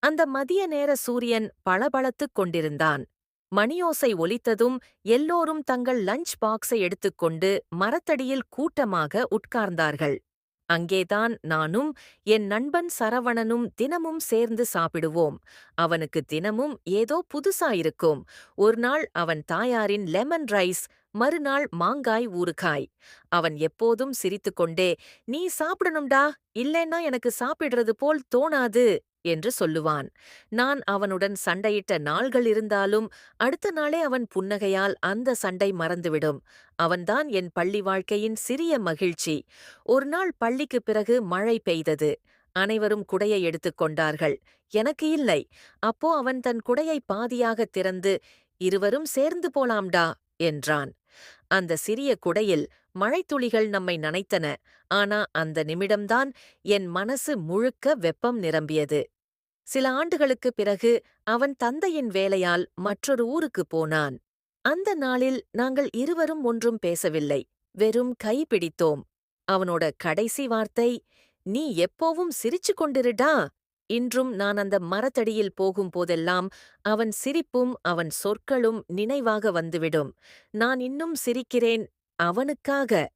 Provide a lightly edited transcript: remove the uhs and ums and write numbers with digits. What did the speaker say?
அந்த மதிய நேர சூரியன் பளபளத்துக் கொண்டிருந்தான். மணியோசை ஒலித்ததும் எல்லோரும் தங்கள் லஞ்ச் பாக்ஸை எடுத்துக்கொண்டு மரத்தடியில் கூட்டமாக உட்கார்ந்தார்கள். அங்கேதான் நானும் என் நண்பன் சரவணனும் தினமும் சேர்ந்து சாப்பிடுவோம். அவனுக்கு தினமும் ஏதோ புதுசா இருக்கும். ஒரு நாள் அவன் தாயாரின் லெமன் ரைஸ், மறுநாள் மாங்காய் ஊறுகாய். அவன் எப்போதும் சிரித்துக்கொண்டே, "நீ சாப்பிடணும்டா, இல்லைன்னா எனக்கு சாப்பிடுறது போல் தோணாது" என்று சொல்லுவான். நான் அவனுடன் சண்டையிட்ட நாள்கள் இருந்தாலும் அடுத்த நாளே அவன் புன்னகையால் அந்த சண்டை மறந்துவிடும். அவன்தான் என் பள்ளி வாழ்க்கையின் சிறிய மகிழ்ச்சி. ஒரு நாள் பள்ளிக்குப் பிறகு மழை பெய்தது. அனைவரும் குடையை எடுத்துக் கொண்டார்கள். எனக்கு இல்லை. அப்போ அவன் தன் குடையை பாதியாகத் திறந்து, "இருவரும் சேர்ந்து போலாம்டா" என்றான். அந்த சிறிய குடையில் மழைத்துளிகள் நம்மை நனைத்தன. ஆனா அந்த நிமிடம்தான் என் மனசு முழுக்க வெப்பம் நிரம்பியது. சில ஆண்டுகளுக்குப் பிறகு அவன் தந்தையின் வேலையால் மற்றொரு ஊருக்குப் போனான். அந்த நாளில் நாங்கள் இருவரும் ஒன்றும் பேசவில்லை. வெறும் கை பிடித்தோம். அவனோட கடைசி வார்த்தை, "நீ எப்போவும் சிரிச்சுக் கொண்டிருடா." இன்றும் நான் அந்த மரத்தடியில் போகும்போதெல்லாம் அவன் சிரிப்பும் அவன் சொற்களும் நினைவாக வந்துவிடும். நான் இன்னும் சிரிக்கிறேன் அவனுக்காக.